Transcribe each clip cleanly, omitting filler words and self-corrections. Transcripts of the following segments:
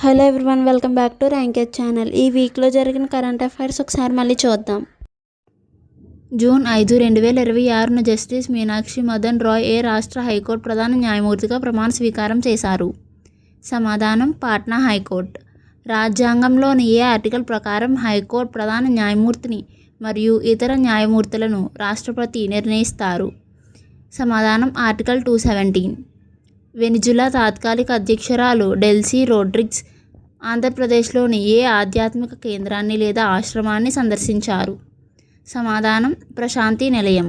Hello everyone, welcome back to Rankage channel. ఈ వీక్లో జరిగిన కరెంట్ అఫైర్స్ ఒకసారి మళ్ళీ చూద్దాం. జూన్ 5, 2026న జస్టిస్ మీనాక్షి మదన్ రాయ్ రాష్ట్ర హైకోర్టు ప్రధాన న్యాయమూర్తిగా ప్రమాణ స్వీకారం చేశారు. సమాధానం: పాట్నా హైకోర్టు. రాజ్యాంగంలోని ఆర్టికల్ ప్రకారం హైకోర్టు ప్రధాన న్యాయమూర్తిని మరియు ఇతర న్యాయమూర్తులను రాష్ట్రపతి నిర్ణయిస్తారు. సమాధానం: ఆర్టికల్ 217. వెనిజులా తాత్కాలిక అధ్యక్షురాలు డెల్సీ రోడ్రిగ్స్ ఆంధ్రప్రదేశ్లోని ఆధ్యాత్మిక కేంద్రాన్ని లేదా ఆశ్రమాన్ని సందర్శించారు. సమాధానం: ప్రశాంతి నిలయం.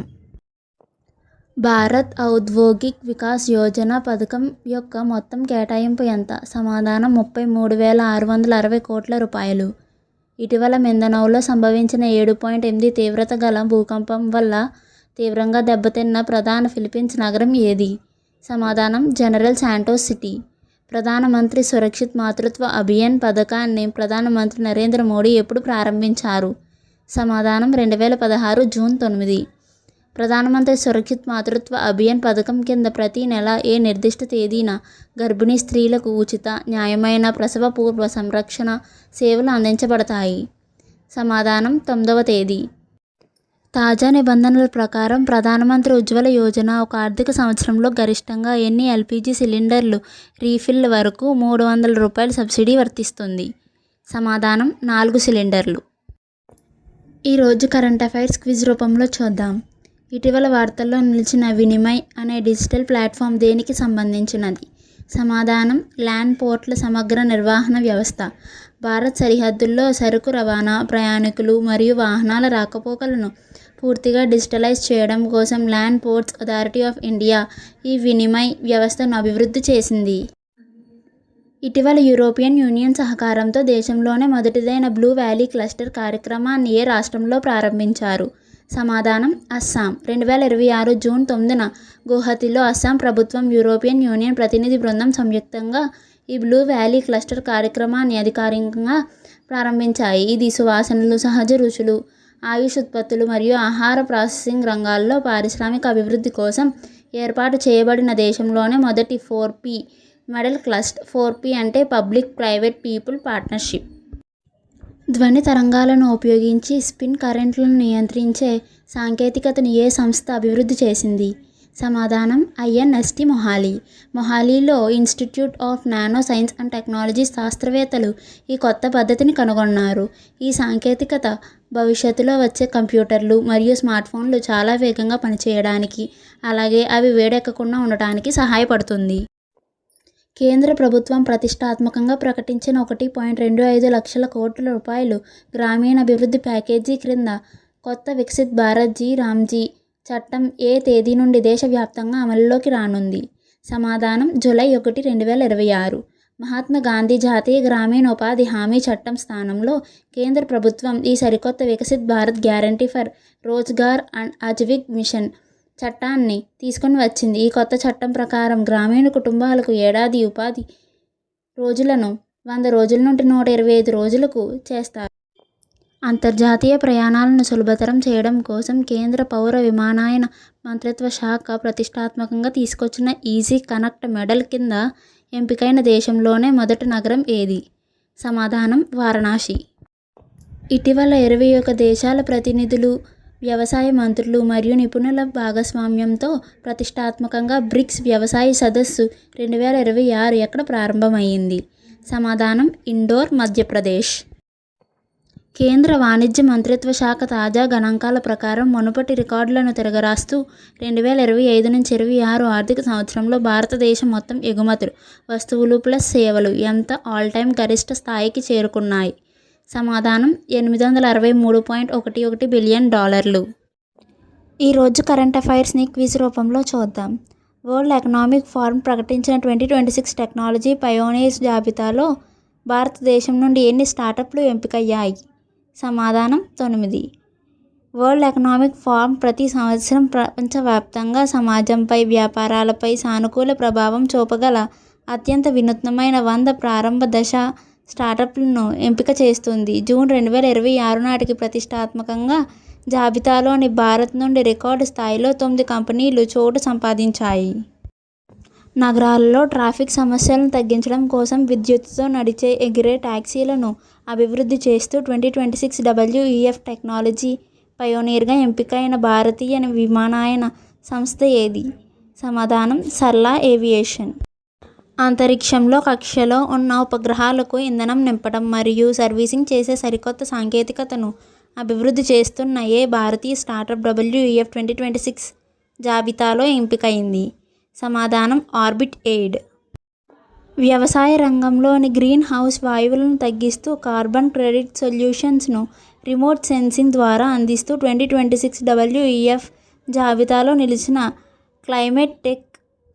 భారత్ ఔద్యోగిక్ వికాస్ యోజన పథకం యొక్క మొత్తం కేటాయింపు ఎంత? సమాధానం: 33,660 కోట్ల రూపాయలు. ఇటీవల మిందనౌలో సంభవించిన 7.8 తీవ్రత గల భూకంపం వల్ల తీవ్రంగా దెబ్బతిన్న ప్రధాన ఫిలిప్పీన్స్ నగరం ఏది? సమాధానం: జనరల్ శాంటోస్ సిటీ. ప్రధానమంత్రి సురక్షిత్ మాతృత్వ అభియాన్ పథకాన్ని ప్రధానమంత్రి నరేంద్ర మోడీ ఎప్పుడు ప్రారంభించారు? సమాధానం: 2016 జూన్ 9. ప్రధానమంత్రి సురక్షిత్ మాతృత్వ అభియాన్ పథకం కింద ప్రతి నెల నిర్దిష్ట తేదీన గర్భిణీ స్త్రీలకు ఉచిత, న్యాయమైన ప్రసవ పూర్వ సంరక్షణ సేవలు అందించబడతాయి. సమాధానం: 9వ తేదీ. తాజా నిబంధనల ప్రకారం ప్రధానమంత్రి ఉజ్వల యోజన ఒక ఆర్థిక సంవత్సరంలో గరిష్టంగా ఎన్ని ఎల్పీజీ సిలిండర్లు రీఫిల్ వరకు ₹300 సబ్సిడీ వర్తిస్తుంది? సమాధానం: 4 సిలిండర్లు. ఈరోజు కరెంట్ అఫైర్స్ క్విజ్ రూపంలో చూద్దాం. ఇటీవల వార్తల్లో నిలిచిన వినిమయ్ అనే డిజిటల్ ప్లాట్ఫామ్ దేనికి సంబంధించినది? సమాధానం: ల్యాండ్ పోర్ట్ల సమగ్ర నిర్వహణ వ్యవస్థ. భారత్ సరిహద్దుల్లో సరుకు రవాణా, ప్రయాణికులు మరియు వాహనాల రాకపోకలను పూర్తిగా డిజిటలైజ్ చేయడం కోసం land ports authority of India ఈ వినిమయ్ వ్యవస్థను అభివృద్ధి చేసింది. ఇటీవల యూరోపియన్ యూనియన్ సహకారంతో దేశంలోనే మొదటిదైన బ్లూ వ్యాలీ క్లస్టర్ కార్యక్రమాన్ని రాష్ట్రంలో ప్రారంభించారు? సమాధానం: అస్సాం. 2026 జూన్ 9న గువాహతిలో అస్సాం ప్రభుత్వం, యూరోపియన్ యూనియన్ ప్రతినిధి బృందం సంయుక్తంగా ఈ బ్లూ వ్యాలీ క్లస్టర్ కార్యక్రమాన్ని అధికారికంగా ప్రారంభించాయి. ఇది సువాసనలు, సహజ రుచులు, ఆయుష్ ఉత్పత్తులు మరియు ఆహార ప్రాసెసింగ్ రంగాల్లో పారిశ్రామిక అభివృద్ధి కోసం ఏర్పాటు చేయబడిన దేశంలోనే మొదటి 4P మోడల్ క్లస్టర్. 4P అంటే పబ్లిక్, ప్రైవేట్, పీపుల్ పార్ట్నర్షిప్. ధ్వని తరంగాలను ఉపయోగించి స్పిన్ కరెంట్లను నియంత్రించే సాంకేతికతను సంస్థ అభివృద్ధి చేసింది? సమాధానం: INST మొహాలీ. మొహాలీలో institute of nano science and technology శాస్త్రవేత్తలు ఈ కొత్త పద్ధతిని కనుగొన్నారు. ఈ సాంకేతికత భవిష్యత్తులో వచ్చే కంప్యూటర్లు మరియు స్మార్ట్ఫోన్లు చాలా వేగంగా పనిచేయడానికి, అలాగే అవి వేడెక్కకుండా ఉండటానికి సహాయపడుతుంది. కేంద్ర ప్రభుత్వం ప్రతిష్టాత్మకంగా ప్రకటించిన 1.25 లక్షల కోట్ల రూపాయలు గ్రామీణాభివృద్ధి ప్యాకేజీ క్రింద కొత్త వికసిత్ భారత్ రామ్జీ చట్టం తేదీ నుండి దేశవ్యాప్తంగా అమలులోకి రానుంది? సమాధానం: జూలై 1, 2026. మహాత్మా గాంధీ జాతీయ గ్రామీణ ఉపాధి హామీ చట్టం స్థానంలో కేంద్ర ప్రభుత్వం ఈ సరికొత్త Viksit Bharat guarantee for Rozgar and Ajeevika mission చట్టాన్ని తీసుకొని వచ్చింది. ఈ కొత్త చట్టం ప్రకారం గ్రామీణ కుటుంబాలకు ఏడాది ఉపాధి రోజులను 100 రోజుల నుండి 125 రోజులకు చేస్తారు. అంతర్జాతీయ ప్రయాణాలను సులభతరం చేయడం కోసం కేంద్ర పౌర విమానయాన మంత్రిత్వ శాఖ ప్రతిష్టాత్మకంగా తీసుకొచ్చిన ఈజీ కనెక్ట్ మోడల్ కింద ఎంపికైన దేశంలోనే మొదటి నగరం ఏది? సమాధానం: వారణాసి. ఇటీవల 21 దేశాల ప్రతినిధులు, వ్యవసాయ మంత్రులు మరియు నిపుణుల భాగస్వామ్యంతో ప్రతిష్టాత్మకంగా బ్రిక్స్ వ్యవసాయ సదస్సు 2026 ఎక్కడ ప్రారంభమైంది? సమాధానం: ఇండోర్, మధ్యప్రదేశ్. కేంద్ర వాణిజ్య మంత్రిత్వ శాఖ తాజా గణాంకాల ప్రకారం మునుపటి రికార్డులను తిరగరాస్తూ 2025-26 ఆర్థిక సంవత్సరంలో భారతదేశ మొత్తం ఎగుమతులు, వస్తువులు ప్లస్ సేవలు ఎంత ఆల్ టైమ్ గరిష్ట స్థాయికి చేరుకున్నాయి? సమాధానం: $863.11 బిలియన్. ఈరోజు కరెంట్ అఫైర్స్ని క్విజ్ రూపంలో చూద్దాం. వరల్డ్ ఎకనామిక్ ఫోరం ప్రకటించిన 2026 టెక్నాలజీ పయోనీర్స్ జాబితాలో భారతదేశం నుండి ఎన్ని స్టార్టప్లు ఎంపికయ్యాయి? సమాధానం: 9. వరల్డ్ ఎకనామిక్ ఫోరం ప్రతి సంవత్సరం ప్రపంచవ్యాప్తంగా సమాజంపై, వ్యాపారాలపై సానుకూల ప్రభావం చూపగల అత్యంత వినూత్నమైన 100 ప్రారంభ దశ స్టార్టప్లను ఎంపిక చేస్తుంది. జూన్ 2026 నాటికి ప్రతిష్టాత్మకంగా జాబితాలోని భారత్ నుండి రికార్డు స్థాయిలో 9 కంపెనీలు చోటు సంపాదించాయి. నగరాల్లో ట్రాఫిక్ సమస్యలను తగ్గించడం కోసం విద్యుత్తుతో నడిచే ఎగిరే టాక్సీలను అభివృద్ధి చేస్తూ 2026 WEF టెక్నాలజీ పయోనీర్గా ఎంపికైన భారతీయ విమానయాన సంస్థ ఏది? సమాధానం సర్లా ఏవియేషన్. అంతరిక్షంలో కక్షలో ఉన్న ఉపగ్రహాలకు ఇంధనం నింపడం మరియు సర్వీసింగ్ చేసే సరికొత్త సాంకేతికతను అభివృద్ధి చేస్తున్న ఏ భారతీయ స్టార్టప్ WEF 2026 జాబితాలో ఎంపికైంది? సమాధానం ఆర్బిట్ ఎయిడ్. వ్యవసాయ రంగంలోని గ్రీన్ హౌస్ వాయువులను తగ్గిస్తూ కార్బన్ క్రెడిట్ సొల్యూషన్స్ను రిమోట్ సెన్సింగ్ ద్వారా అందిస్తూ 2026 WEF జాబితాలో నిలిచిన క్లైమేట్ టెక్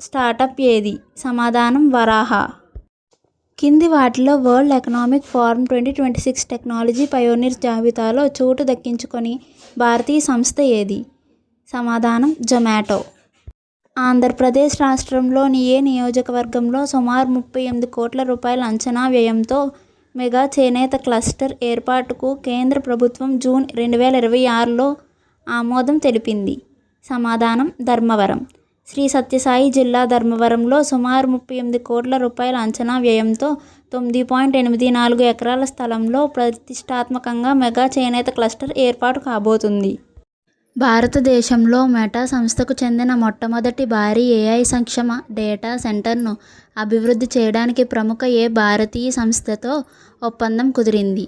స్టార్టప్ ఏది? సమాధానం వరాహ. కింది వాటిలో world economic forum 2026 technology pioneers జాబితాలో చోటు దక్కించుకొని భారతీయ సంస్థ ఏది? సమాధానం జొమాటో. ఆంధ్రప్రదేశ్ రాష్ట్రంలోని ఏ నియోజకవర్గంలో సుమారు 38 కోట్ల రూపాయల అంచనా వ్యయంతో మెగా చేనేత క్లస్టర్ ఏర్పాటుకు కేంద్ర ప్రభుత్వం జూన్ 2026లో ఆమోదం తెలిపింది? సమాధానం ధర్మవరం. శ్రీ సత్యసాయి జిల్లా ధర్మవరంలో సుమారు 38 కోట్ల రూపాయల అంచనా వ్యయంతో 9.84 ఎకరాల స్థలంలో ప్రతిష్టాత్మకంగా మెగా చేనేత క్లస్టర్ ఏర్పాటు కాబోతుంది. భారతదేశంలో మెటా సంస్థకు చెందిన మొట్టమొదటి భారీ AI సక్షమ డేటా సెంటర్ను అభివృద్ధి చేయడానికి ప్రముఖ ఏ భారతీయ సంస్థతో ఒప్పందం కుదిరింది?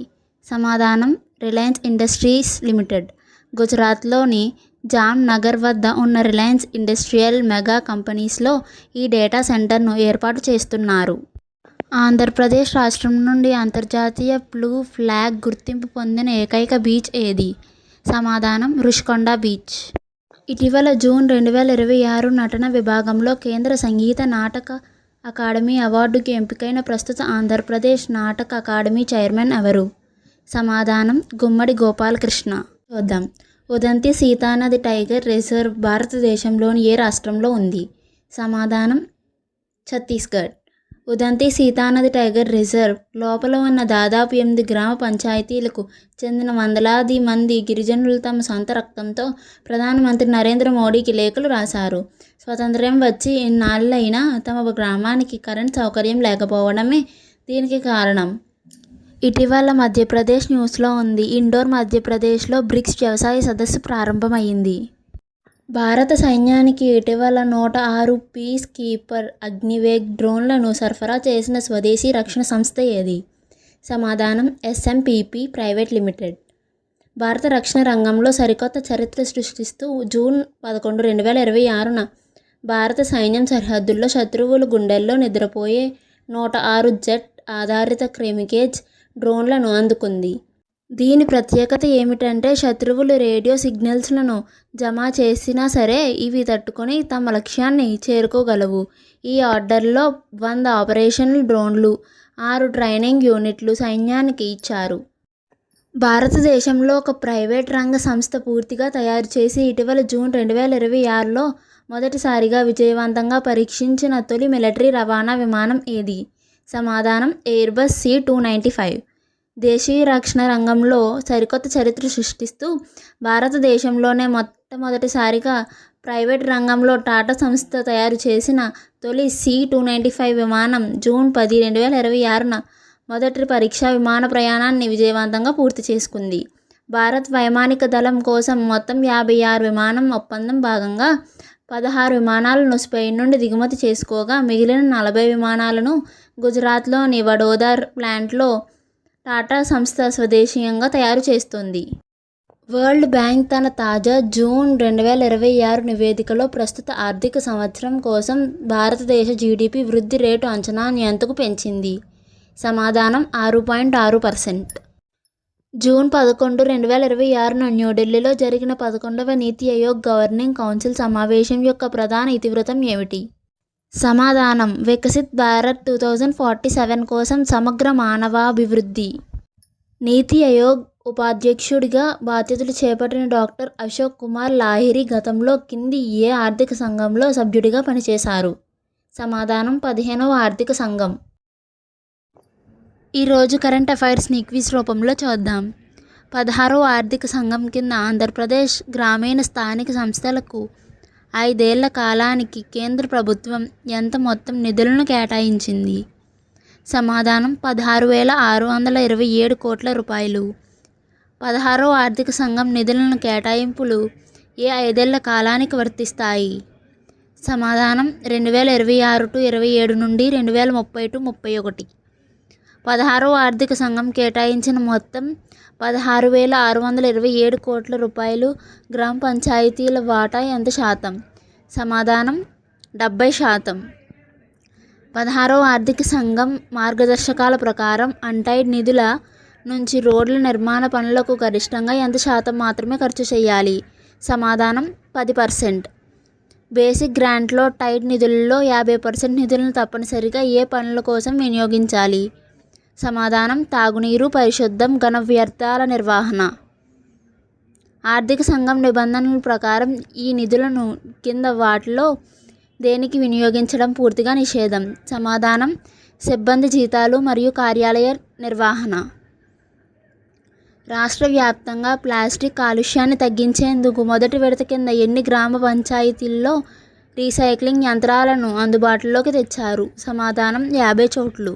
సమాధానం రిలయన్స్ ఇండస్ట్రీస్ లిమిటెడ్. గుజరాత్లోని జామ్నగర్ వద్ద ఉన్న రిలయన్స్ ఇండస్ట్రియల్ మెగా కంపెనీస్లో ఈ డేటా సెంటర్ను ఏర్పాటు చేస్తున్నారు. ఆంధ్రప్రదేశ్ రాష్ట్రం నుండి అంతర్జాతీయ బ్లూ ఫ్లాగ్ గుర్తింపు పొందిన ఏకైక బీచ్ ఏది? సమాధానం రుషికొండ బీచ్. ఇటీవల జూన్ 2026 నటన విభాగంలో కేంద్ర సంగీత నాటక అకాడమీ అవార్డుకి ఎంపికైన ప్రస్తుత ఆంధ్రప్రదేశ్ నాటక అకాడమీ చైర్మన్ ఎవరు? సమాధానం గుమ్మడి గోపాలకృష్ణ. చూద్దాం. ఉదంతి సీతానది టైగర్ రిజర్వ్ భారతదేశంలోని ఏ రాష్ట్రంలో ఉంది? సమాధానం ఛత్తీస్గఢ్. ఉదంతి సీతానది టైగర్ రిజర్వ్ లోపల ఉన్న దాదాపు 8 గ్రామ పంచాయతీలకు చెందిన వందలాది మంది గిరిజనులు తమ సొంత రక్తంతో ప్రధానమంత్రి నరేంద్ర మోడీకి లేఖలు రాశారు. స్వతంత్రం వచ్చి ఇన్నాళ్ళైనా తమ గ్రామానికి కరెంట్ సౌకర్యం లేకపోవడమే దీనికి కారణం. ఇటీవల మధ్యప్రదేశ్ న్యూస్లో ఉంది. ఇండోర్ మధ్యప్రదేశ్లో బ్రిక్స్ వ్యవసాయ సదస్సు ప్రారంభమైంది. భారత సైన్యానికి ఇటీవల 106 పీస్ కీపర్ అగ్నివేగ్ డ్రోన్లను సరఫరా చేసిన స్వదేశీ రక్షణ సంస్థ ఏది? సమాధానం SMPP ప్రైవేట్ లిమిటెడ్. భారత రక్షణ రంగంలో సరికొత్త చరిత్ర సృష్టిస్తూ జూన్ 11, 2026న భారత సైన్యం సరిహద్దుల్లో శత్రువుల గుండెల్లో నిద్రపోయే 106 జెట్ ఆధారిత క్రెమికేజ్ డ్రోన్లను అందుకుంది. దీని ప్రత్యేకత ఏమిటంటే శత్రువులు రేడియో సిగ్నల్స్లను జమ చేసినా సరే ఇవి తట్టుకొని తమ లక్ష్యాన్ని చేరుకోగలవు. ఈ ఆర్డర్లో 100 ఆపరేషనల్ డ్రోన్లు, 6 ట్రైనింగ్ యూనిట్లు సైన్యానికి ఇచ్చారు. భారతదేశంలో ఒక ప్రైవేట్ రంగ సంస్థ పూర్తిగా తయారు చేసి ఇటీవల జూన్ 2026లో మొదటిసారిగా విజయవంతంగా పరీక్షించిన తొలి మిలిటరీ రవాణా విమానం ఏది? సమాధానం ఎయిర్బస్ C-295. దేశీయ రక్షణ రంగంలో సరికొత్త చరిత్ర సృష్టిస్తూ భారతదేశంలోనే మొట్టమొదటిసారిగా ప్రైవేట్ రంగంలో టాటా సంస్థ తయారు చేసిన తొలి C-295 విమానం జూన్ 10, 2026న మొదటి పరీక్షా విమాన ప్రయాణాన్ని విజయవంతంగా పూర్తి చేసుకుంది. భారత్ వైమానిక దళం కోసం మొత్తం 56 విమానం ఒప్పందం భాగంగా 16 విమానాలను స్పెయిన్ నుండి దిగుమతి చేసుకోగా మిగిలిన 40 విమానాలను గుజరాత్లోని వడోదర ప్లాంట్లో టాటా సంస్థ స్వదేశీయంగా తయారు చేస్తుంది. వరల్డ్ బ్యాంక్ తన తాజా జూన్ 2026 నివేదికలో ప్రస్తుత ఆర్థిక సంవత్సరం కోసం భారతదేశ GDP వృద్ధి రేటు అంచనాను ఎంతకు పెంచింది? సమాధానం 6.6%. జూన్ 11, 2026న న్యూఢిల్లీలో జరిగిన 11వ నీతి ఆయోగ్ గవర్నింగ్ కౌన్సిల్ సమావేశం యొక్క ప్రధాన ఇతివృత్తం ఏమిటి? సమాధానం వికసిత్ భారత్ 2047 కోసం సమగ్ర మానవాభివృద్ధి. నీతి ఆయోగ్ ఉపాధ్యక్షుడిగా బాధ్యతలు చేపట్టిన డాక్టర్ అశోక్ కుమార్ లాహిరి గతంలో కింది ఏ ఆర్థిక సంఘంలో సభ్యుడిగా పనిచేశారు? సమాధానం 15వ ఆర్థిక సంఘం. ఈరోజు కరెంట్ అఫైర్స్ని క్విజ్ రూపంలో చూద్దాం. 16వ ఆర్థిక సంఘం కింద ఆంధ్రప్రదేశ్ గ్రామీణ స్థానిక సంస్థలకు 5 ఏళ్ల కాలానికి కేంద్ర ప్రభుత్వం ఎంత మొత్తం నిధులను కేటాయించింది? సమాధానం 16,627 కోట్ల రూపాయలు. 16వ ఆర్థిక సంఘం నిధులను కేటాయింపులు ఏ 5 ఏళ్ల కాలానికి వర్తిస్తాయి? సమాధానం 2026-27 నుండి 2030-31. 16వ ఆర్థిక సంఘం కేటాయించిన మొత్తం 16,627 కోట్ల రూపాయలు. గ్రామ పంచాయతీల వాటా ఎంత శాతం? సమాధానం 70%. 16వ ఆర్థిక సంఘం మార్గదర్శకాల ప్రకారం అన్టైడ్ నిధుల నుంచి రోడ్ల నిర్మాణ పనులకు గరిష్టంగా ఎంత శాతం మాత్రమే ఖర్చు చేయాలి? సమాధానం 10%. బేసిక్ గ్రాంట్లో టైడ్ నిధులలో 50% నిధులను తప్పనిసరిగా ఏ పనుల కోసం వినియోగించాలి? సమాధానం తాగునీరు, పరిశుద్ధం, ఘన వ్యర్థాల నిర్వహణ. ఆర్థిక సంఘం నిబంధనల ప్రకారం ఈ నిధులను కింద వాటిలో దేనికి వినియోగించడం పూర్తిగా నిషేధం? సమాధానం సిబ్బంది జీతాలు మరియు కార్యాలయ నిర్వహణ. రాష్ట్ర వ్యాప్తంగా ప్లాస్టిక్ కాలుష్యాన్ని తగ్గించేందుకు మొదటి విడత కింద ఎన్ని గ్రామ పంచాయతీల్లో రీసైక్లింగ్ యంత్రాలను అందుబాటులోకి తెచ్చారు? సమాధానం 50 చోట్లు.